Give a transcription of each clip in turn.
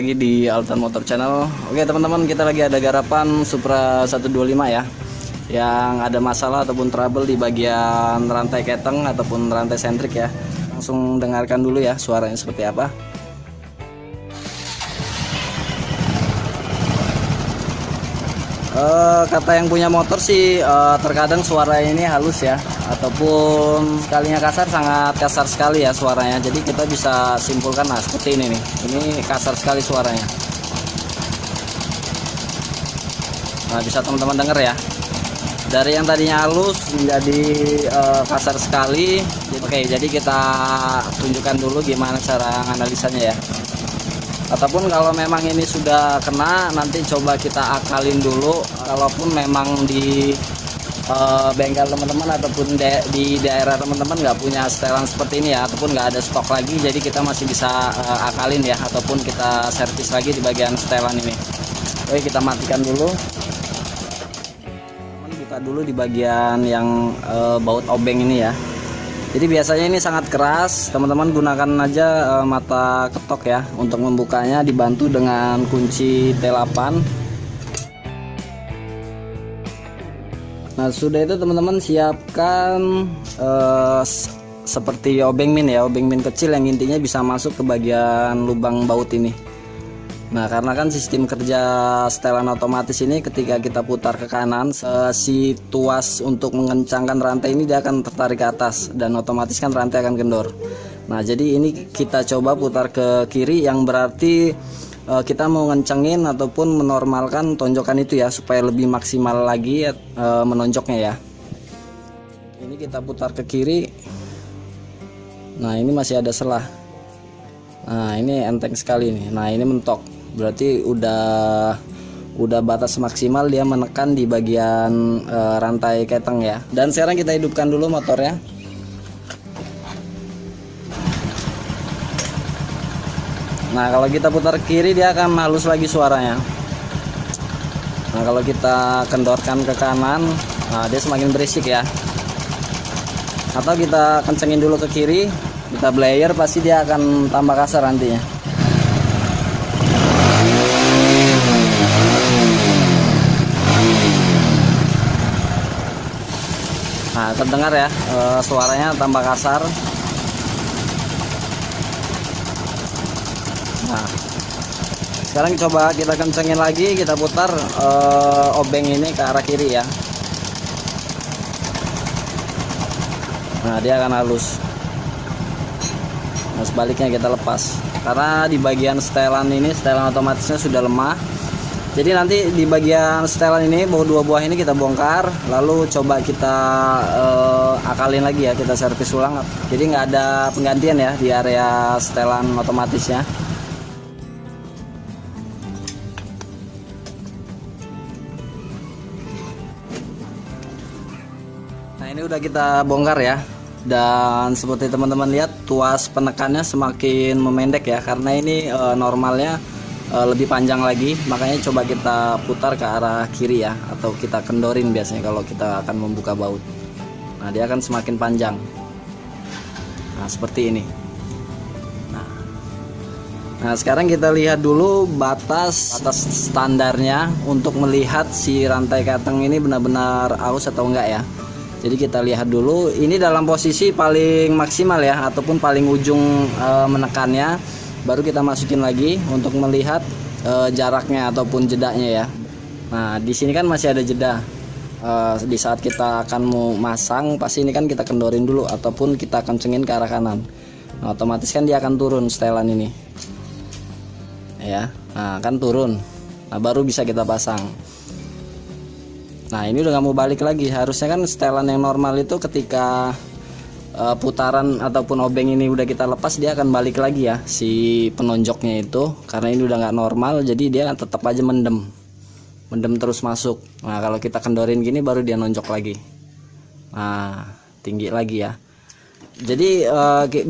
lagi di Altan Motor Channel. Oke teman-teman, kita lagi ada garapan Supra 125 ya, yang ada masalah ataupun trouble di bagian rantai keteng ataupun rantai sentrik ya. Langsung dengarkan dulu ya suaranya seperti apa. Kata yang punya motor sih terkadang suara ini halus ya, ataupun sekalinya kasar, sangat kasar sekali ya suaranya. Jadi kita bisa simpulkan, nah seperti ini nih, ini kasar sekali suaranya. Nah bisa teman-teman dengar ya, dari yang tadinya halus menjadi kasar sekali. Oke, jadi kita tunjukkan dulu gimana cara analisanya ya. Ataupun kalau memang ini sudah kena, nanti coba kita akalin dulu. Kalaupun memang di bengkel teman-teman ataupun di daerah teman-teman nggak punya setelan seperti ini ya, ataupun nggak ada stok lagi, jadi kita masih bisa akalin ya, ataupun kita servis lagi di bagian setelan ini. Oke, kita matikan dulu. Buka dulu di bagian yang baut obeng ini ya. Jadi biasanya ini sangat keras, teman-teman gunakan aja mata ketok ya untuk membukanya, dibantu dengan kunci T8. Nah sudah itu teman-teman siapkan seperti obeng min ya, obeng min kecil yang intinya bisa masuk ke bagian lubang baut ini. Nah karena kan sistem kerja setelan otomatis ini ketika kita putar ke kanan, si tuas untuk mengencangkan rantai ini dia akan tertarik ke atas dan otomatis kan rantai akan kendor. Nah jadi ini kita coba putar ke kiri, yang berarti kita mau ngencengin ataupun menormalkan tonjokan itu ya, supaya lebih maksimal lagi menonjoknya ya. Ini kita putar ke kiri. Nah ini masih ada selah. Nah ini enteng sekali nih. Nah ini mentok, berarti udah batas maksimal dia menekan di bagian rantai keteng ya. Dan sekarang kita hidupkan dulu motornya. Nah kalau kita putar kiri dia akan halus lagi suaranya. Nah kalau kita kendorkan ke kanan, nah dia semakin berisik ya. Atau kita kencengin dulu ke kiri, kita blayer, pasti dia akan tambah kasar nantinya. Nah terdengar ya suaranya tambah kasar. Nah sekarang coba kita kencengin lagi, kita putar obeng ini ke arah kiri ya. Nah dia akan halus. Nah sebaliknya kita lepas, karena di bagian setelan ini, setelan otomatisnya sudah lemah. Jadi nanti di bagian setelan ini, baut dua buah ini kita bongkar, lalu coba kita akalin lagi ya, kita servis ulang. Jadi nggak ada penggantian ya di area setelan otomatisnya. Nah ini udah kita bongkar ya. Dan seperti teman-teman lihat, tuas penekannya semakin memendek ya, karena ini normalnya lebih panjang lagi. Makanya coba kita putar ke arah kiri ya, atau kita kendorin biasanya kalau kita akan membuka baut. Nah dia akan semakin panjang. Nah seperti ini. Nah sekarang kita lihat dulu batas standarnya untuk melihat si rantai keteng ini benar-benar aus atau enggak ya. Jadi kita lihat dulu, ini dalam posisi paling maksimal ya, ataupun paling ujung menekannya. Baru kita masukin lagi untuk melihat jaraknya ataupun jedanya ya. Nah di sini kan masih ada jeda. Di saat kita akan mau masang, pasti ini kan kita kendorin dulu ataupun kita kencengin ke arah kanan. Nah, otomatis kan dia akan turun setelan ini ya. Nah kan turun, nah baru bisa kita pasang. Nah ini udah nggak mau balik lagi. Harusnya kan setelan yang normal itu ketika putaran ataupun obeng ini udah kita lepas, dia akan balik lagi ya si penonjoknya itu. Karena ini udah nggak normal, jadi dia akan tetap aja mendem terus masuk. Nah kalau kita kendorin gini baru dia nonjok lagi. Nah tinggi lagi ya. Jadi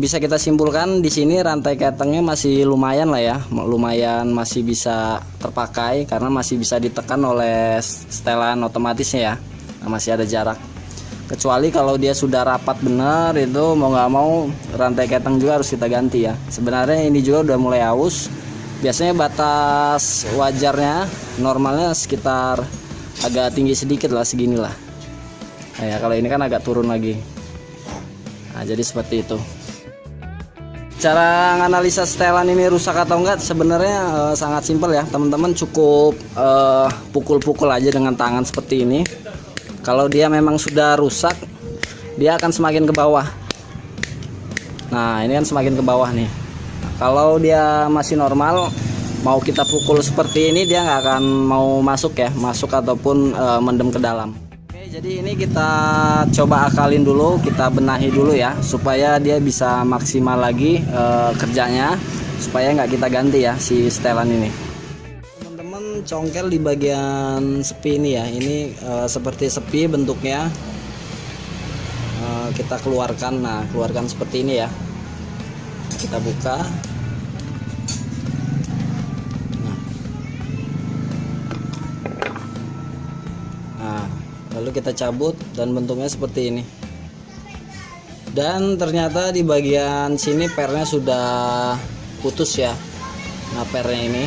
bisa kita simpulkan di sini rantai ketengnya masih lumayan lah ya, lumayan masih bisa terpakai karena masih bisa ditekan oleh setelan otomatisnya ya. Nah, masih ada jarak. Kecuali kalau dia sudah rapat benar, itu mau nggak mau rantai keteng juga harus kita ganti ya. Sebenarnya ini juga udah mulai aus, Biasanya batas wajarnya normalnya sekitar agak tinggi sedikit lah, seginilah. Nah ya, kalau ini kan agak turun lagi. Nah jadi seperti itu. Cara menganalisa setelan ini rusak atau enggak sebenarnya sangat simpel ya teman-teman. Cukup pukul-pukul aja dengan tangan seperti ini. Kalau dia memang sudah rusak, dia akan semakin ke bawah. Nah ini kan semakin ke bawah nih. Nah, kalau dia masih normal, mau kita pukul seperti ini dia nggak akan mau masuk ya, masuk ataupun mendem ke dalam. Oke, jadi ini kita coba akalin dulu, kita benahi dulu ya, supaya dia bisa maksimal lagi kerjanya, supaya nggak kita ganti ya si setelan ini. Teman-teman, congkel di bagian sepi ini ya, ini seperti sepi bentuknya. Kita keluarkan, nah keluarkan seperti ini ya. Kita buka. Nah, lalu kita cabut dan bentuknya seperti ini. Dan ternyata di bagian sini pernya sudah putus ya. Nah, pernya ini.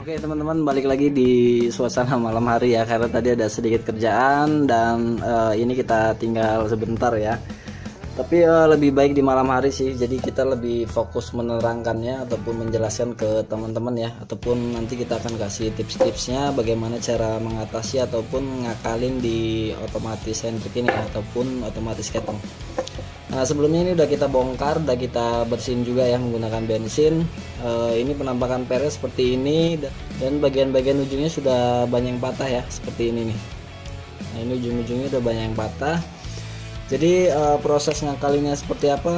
Oke teman-teman, balik lagi di suasana malam hari ya, karena tadi ada sedikit kerjaan dan ini kita tinggal sebentar ya. Tapi lebih baik di malam hari sih, jadi kita lebih fokus menerangkannya ataupun menjelaskan ke teman-teman ya, ataupun nanti kita akan kasih tips-tipsnya bagaimana cara mengatasi ataupun ngakalin di otomatis handbrake ini ataupun otomatis ketong. Nah sebelumnya ini udah kita bongkar, udah kita bersihin juga ya menggunakan bensin. Ini penampakan pernya seperti ini, dan bagian-bagian ujungnya sudah banyak yang patah ya, seperti ini nih. Nah ini ujung-ujungnya udah banyak yang patah. Jadi proses ngakalinnya seperti apa,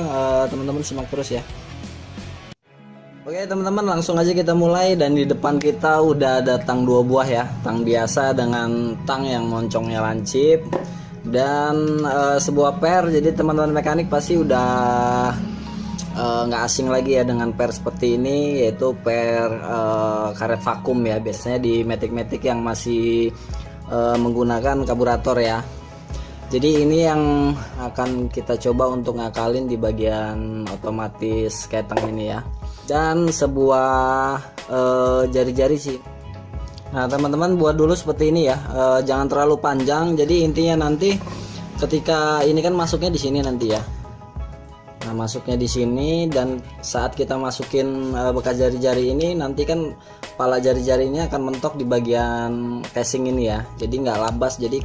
teman-teman simak terus ya. Oke teman-teman, langsung aja kita mulai. Dan di depan kita udah ada tang 2 buah ya, tang biasa dengan tang yang moncongnya lancip, dan sebuah per. Jadi teman-teman mekanik pasti udah nggak asing lagi ya dengan per seperti ini, yaitu per karet vakum ya, biasanya di matic-matic yang masih menggunakan karburator ya. Jadi ini yang akan kita coba untuk ngakalin di bagian otomatis keteng ini ya. Dan sebuah jari-jari sih. Nah teman-teman, buat dulu seperti ini ya, jangan terlalu panjang. Jadi intinya nanti ketika ini kan masuknya di sini nanti ya. Nah masuknya di sini, dan saat kita masukin bekas jari-jari ini, nanti kan pala jari-jarinya akan mentok di bagian casing ini ya. Jadi nggak labas. Jadi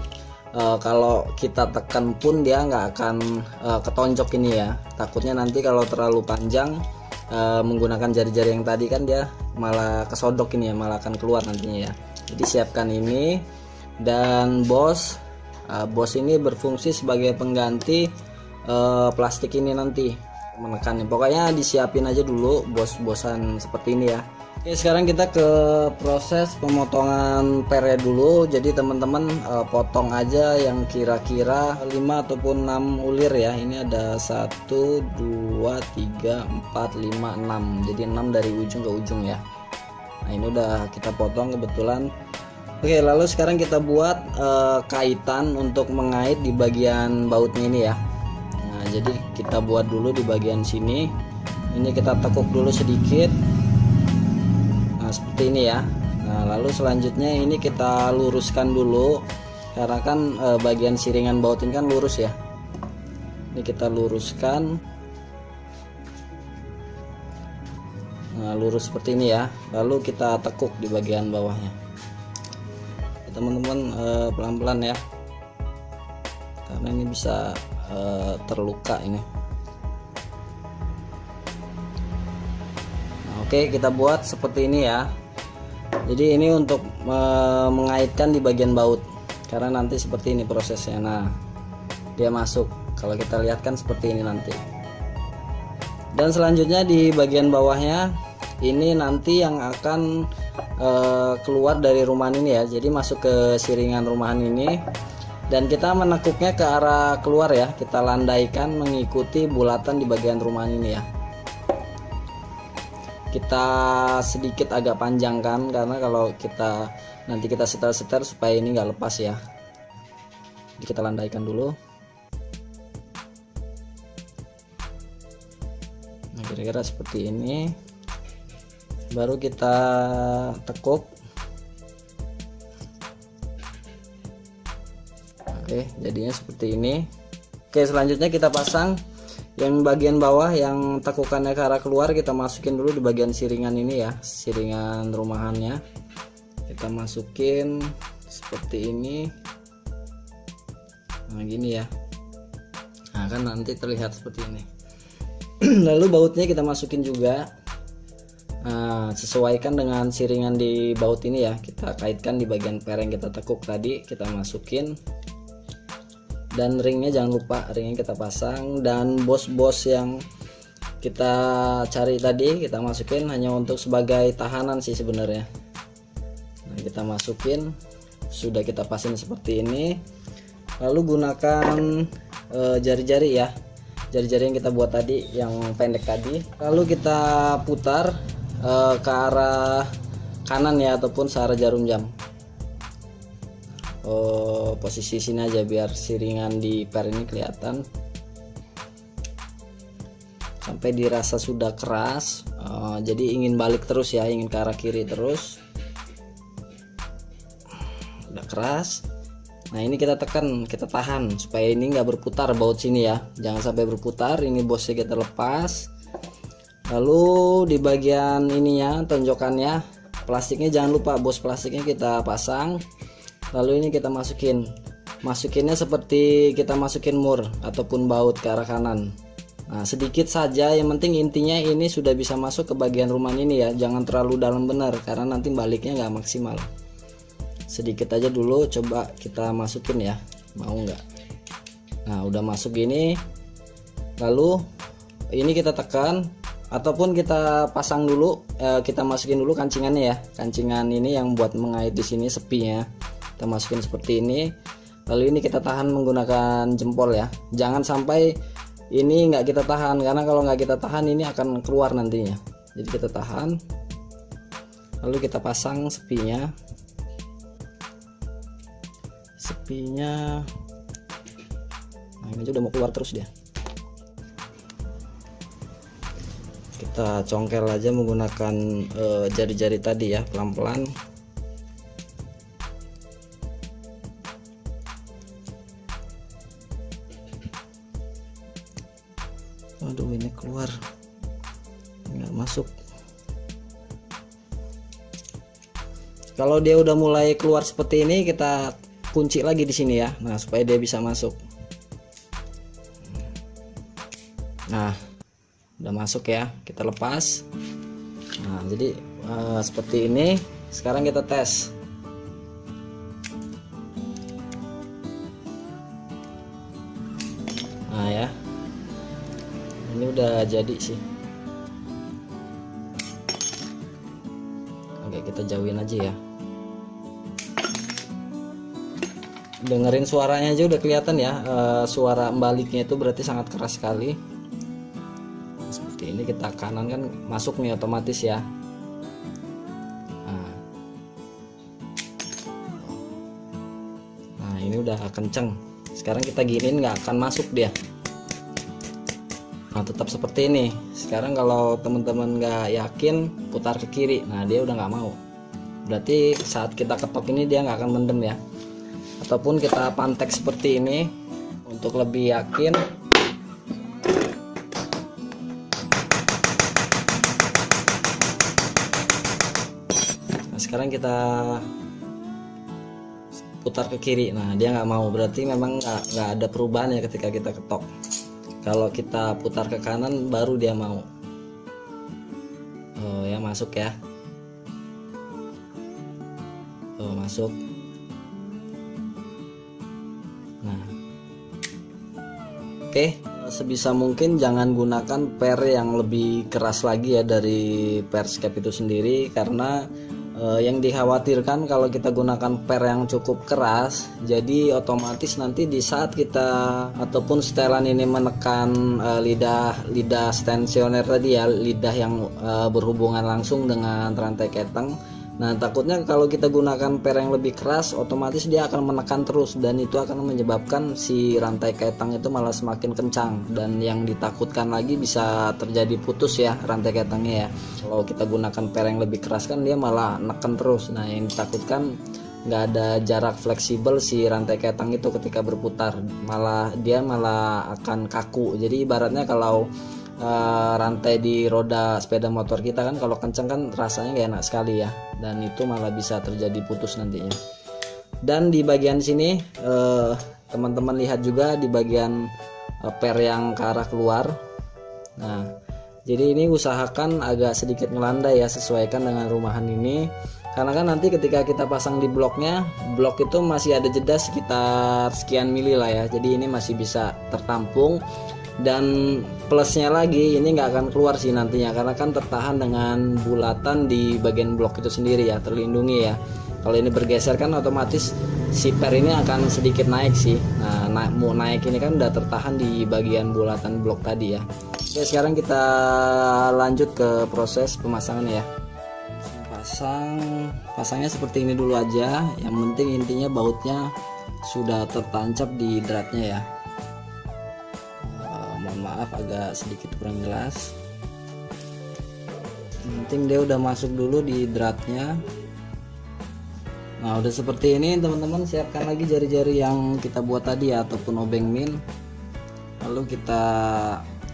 kalau kita tekan pun dia nggak akan ketonjok ini ya. Takutnya nanti kalau terlalu panjang menggunakan jari-jari yang tadi kan dia malah kesodok ini ya, malah akan keluar nantinya ya. Jadi siapkan ini. Dan bos ini berfungsi sebagai pengganti plastik ini nanti menekannya. Pokoknya disiapin aja dulu bos-bosan seperti ini ya. Oke, sekarang kita ke proses pemotongan pernya dulu. Jadi teman-teman potong aja yang kira-kira 5 ataupun 6 ulir ya. Ini ada 1 2 3 4 5 6. Jadi 6 dari ujung ke ujung ya. Nah ini udah kita potong kebetulan. Oke, lalu sekarang kita buat kaitan untuk mengait di bagian bautnya ini ya. Nah jadi kita buat dulu di bagian sini. Ini kita tekuk dulu sedikit. Seperti ini ya. Nah lalu selanjutnya ini kita luruskan dulu, karena kan bagian siringan baut ini kan lurus ya. Ini kita luruskan. Nah lurus seperti ini ya. Lalu kita tekuk di bagian bawahnya. Teman-teman pelan-pelan ya, karena ini bisa terluka ini. Oke, kita buat seperti ini ya. Jadi ini untuk mengaitkan di bagian baut, karena nanti seperti ini prosesnya. Nah dia masuk, kalau kita lihat kan seperti ini nanti. Dan selanjutnya di bagian bawahnya ini nanti yang akan keluar dari rumahan ini ya. Jadi masuk ke siringan rumahan ini, dan kita menekuknya ke arah keluar ya. Kita landaikan mengikuti bulatan di bagian rumahan ini ya. Kita sedikit agak panjangkan, karena kalau kita nanti kita setel-setel supaya ini nggak lepas ya. Jadi kita landaikan dulu. Nah kira-kira seperti ini. baru kita tekuk. Oke, jadinya seperti ini. Oke, selanjutnya kita pasang yang bagian bawah yang tekukannya ke arah keluar, kita masukin dulu di bagian siringan ini ya, siringan rumahannya kita masukin seperti ini. Nah gini ya, nah kan nanti terlihat seperti ini. Lalu bautnya kita masukin juga. Nah, sesuaikan dengan siringan di baut ini ya, kita kaitkan di bagian per yang kita tekuk tadi, kita masukin. Dan ringnya jangan lupa, ringnya kita pasang. Dan bos-bos yang kita cari tadi kita masukin, hanya untuk sebagai tahanan sih sebenarnya. Nah, kita masukin, sudah kita pasang seperti ini. Lalu gunakan jari-jari ya, jari-jari yang kita buat tadi, yang pendek tadi. Lalu kita putar ke arah kanan ya, ataupun searah jarum jam. Posisi sini aja biar siringan di per ini kelihatan, sampai dirasa sudah keras. Jadi ingin balik terus ya, ingin ke arah kiri terus. Udah keras. Nah ini kita tekan, kita tahan supaya ini nggak berputar baut sini ya, jangan sampai berputar. Ini bosnya kita lepas. Lalu di bagian ininya, tonjokannya, plastiknya jangan lupa, bos plastiknya kita pasang. Lalu ini kita masukinnya seperti kita masukin mur ataupun baut ke arah kanan. Nah sedikit saja, yang penting intinya ini sudah bisa masuk ke bagian rumahan ini ya, jangan terlalu dalam benar karena nanti baliknya nggak maksimal. Sedikit aja dulu, coba kita masukin ya, mau nggak? Nah udah masuk gini. Lalu ini kita tekan ataupun kita pasang dulu, kita masukin dulu kancingannya ya, kancingan ini yang buat mengait di sini sepinya. Kita masukin seperti ini. Lalu ini kita tahan menggunakan jempol ya, jangan sampai ini nggak kita tahan, karena kalau nggak kita tahan ini akan keluar nantinya. Jadi kita tahan, lalu kita pasang sepinya. Nah ini udah mau keluar terus dia. Kita congkel aja menggunakan jari-jari tadi ya, pelan-pelan. Aduh ini keluar, nggak masuk. Kalau dia udah mulai keluar seperti ini, kita kunci lagi di sini ya, nah supaya dia bisa masuk. Nah udah masuk ya, kita lepas. Nah jadi seperti ini. Sekarang kita tes. Nah ya, ini udah jadi sih. Oke, kita jauhin aja ya. Dengerin suaranya aja udah kelihatan ya, suara baliknya itu berarti sangat keras sekali. Seperti ini, kita kanan kan masuk nih otomatis ya. Nah ini udah kenceng. Sekarang kita giniin, nggak akan masuk dia. Nah tetap seperti ini. Sekarang kalau teman-teman nggak yakin, putar ke kiri. Nah dia udah nggak mau. Berarti saat kita ketok ini dia nggak akan mendem ya. Ataupun kita pantek seperti ini untuk lebih yakin. Nah sekarang kita putar ke kiri. Nah dia nggak mau, berarti memang nggak ada perubahan ya ketika kita ketok. Kalau kita putar ke kanan baru dia mau. Oh ya, masuk ya. Oh masuk. Nah oke, sebisa mungkin jangan gunakan per yang lebih keras lagi ya dari Perscape itu sendiri, karena yang dikhawatirkan kalau kita gunakan per yang cukup keras, jadi otomatis nanti di saat kita ataupun setelan ini menekan lidah stensioner tadi ya, lidah yang berhubungan langsung dengan rantai keteng, Nah, takutnya kalau kita gunakan per yang lebih keras, otomatis dia akan menekan terus, dan itu akan menyebabkan si rantai ketang itu malah semakin kencang, dan yang ditakutkan lagi bisa terjadi putus ya rantai ketangnya ya. Kalau kita gunakan per yang lebih keras kan dia malah neken terus. Nah, yang ditakutkan nggak ada jarak fleksibel si rantai ketang itu ketika berputar, dia malah akan kaku. Jadi ibaratnya kalau rantai di roda sepeda motor kita kan kalau kenceng kan rasanya gak enak sekali ya, dan itu malah bisa terjadi putus nantinya. Dan di bagian sini teman-teman lihat juga di bagian per yang ke arah keluar. Nah, jadi ini usahakan agak sedikit ngelandai ya, sesuaikan dengan rumahan ini, karena kan nanti ketika kita pasang di blok itu masih ada jeda sekitar sekian mili lah ya, jadi ini masih bisa tertampung. Dan plusnya lagi ini nggak akan keluar sih nantinya, karena kan tertahan dengan bulatan di bagian blok itu sendiri ya, terlindungi ya. Kalau ini bergeser kan otomatis si per ini akan sedikit naik sih. Nah, mau naik ini kan udah tertahan di bagian bulatan blok tadi ya. Oke, sekarang kita lanjut ke proses pemasangan ya. Pasangnya seperti ini dulu aja, yang penting intinya bautnya sudah tertancap di dratnya ya. Maaf agak sedikit kurang jelas, yang penting dia udah masuk dulu di dratnya. Nah, udah seperti ini teman-teman, siapkan lagi jari-jari yang kita buat tadi ya, ataupun obeng min, lalu kita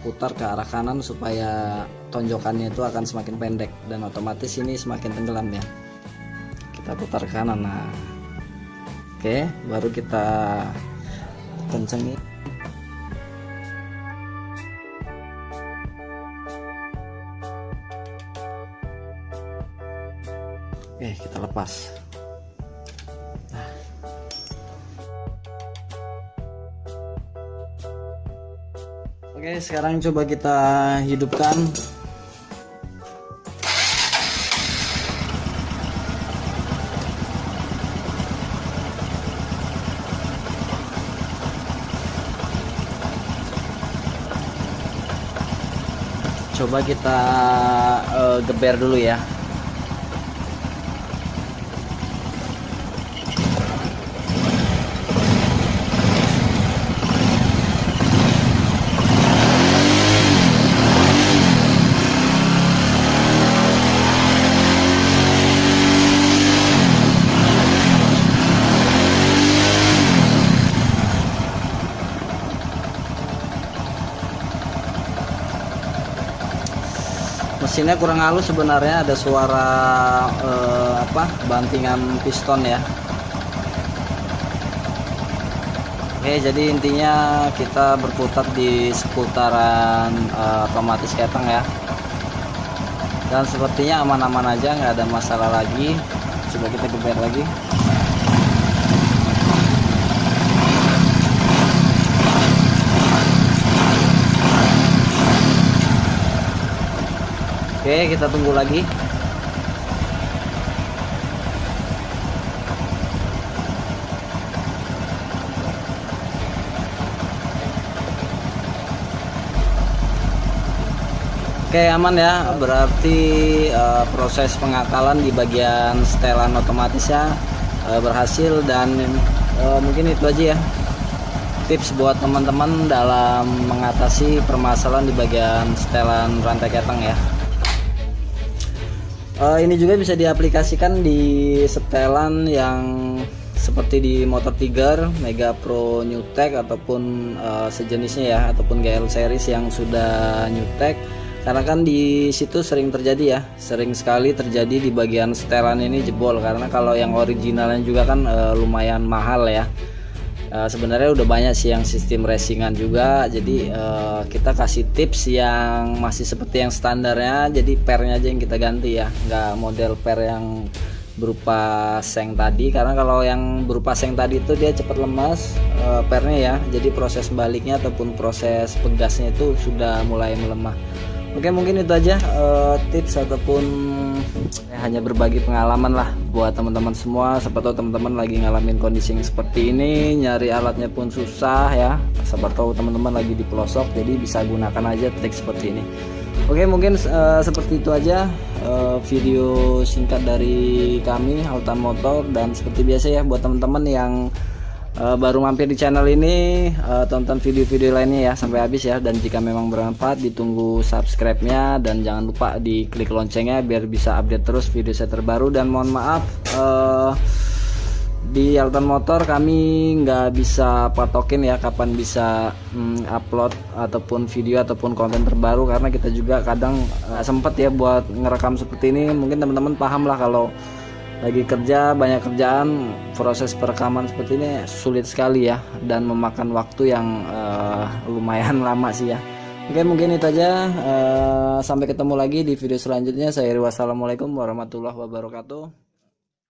putar ke arah kanan supaya tonjokannya itu akan semakin pendek, dan otomatis ini semakin tenggelam ya. Kita putar ke kanan. Nah, oke, baru kita kencengin. Oke, kita lepas. Nah. Oke, sekarang coba kita hidupkan. Coba kita geber dulu ya. Mesinnya kurang halus sebenarnya, ada suara bantingan piston ya. Oke, jadi intinya kita berputar di seputaran otomatis ketang ya, dan sepertinya aman-aman aja, nggak ada masalah lagi. Coba kita geber lagi. Oke, kita tunggu lagi. Oke, aman ya, berarti proses pengakalan di bagian setelan otomatisnya berhasil. Dan mungkin itu aja ya tips buat teman-teman dalam mengatasi permasalahan di bagian setelan rantai ketang ya. Ini juga bisa diaplikasikan di setelan yang seperti di motor Tiger, Mega Pro New Tech ataupun sejenisnya ya, ataupun GL series yang sudah New Tech. Karena kan di situ sering sekali terjadi di bagian setelan ini jebol, karena kalau yang originalnya juga kan lumayan mahal ya. Sebenarnya udah banyak sih yang sistem racingan juga, jadi kita kasih tips yang masih seperti yang standarnya, jadi pernya aja yang kita ganti ya, nggak model per yang berupa seng tadi, karena kalau yang berupa seng tadi itu dia cepat lemas pernya ya, jadi proses baliknya ataupun proses pegasnya itu sudah mulai melemah. Oke, mungkin itu aja tips ataupun hanya berbagi pengalaman lah buat teman-teman semua. Siapa tahu teman-teman lagi ngalamin kondisi yang seperti ini, nyari alatnya pun susah ya. Siapa tahu teman-teman lagi di pelosok, jadi bisa gunakan aja trik seperti ini. Oke, mungkin seperti itu aja video singkat dari kami Altan Motor. Dan seperti biasa ya, buat teman-teman yang baru mampir di channel ini, tonton video-video lainnya ya sampai habis ya. Dan jika memang bermanfaat, ditunggu subscribe-nya dan jangan lupa diklik loncengnya biar bisa update terus video saya terbaru. Dan mohon maaf, di Altan Motor kami nggak bisa patokin ya kapan bisa upload ataupun video ataupun konten terbaru, karena kita juga kadang sempet ya buat ngerekam seperti ini. Mungkin teman-teman paham lah kalau lagi kerja, banyak kerjaan, proses perekaman seperti ini sulit sekali ya, dan memakan waktu yang lumayan lama sih ya. Oke, mungkin itu aja. Sampai ketemu lagi di video selanjutnya. Saya Iri, wassalamualaikum warahmatullahi wabarakatuh.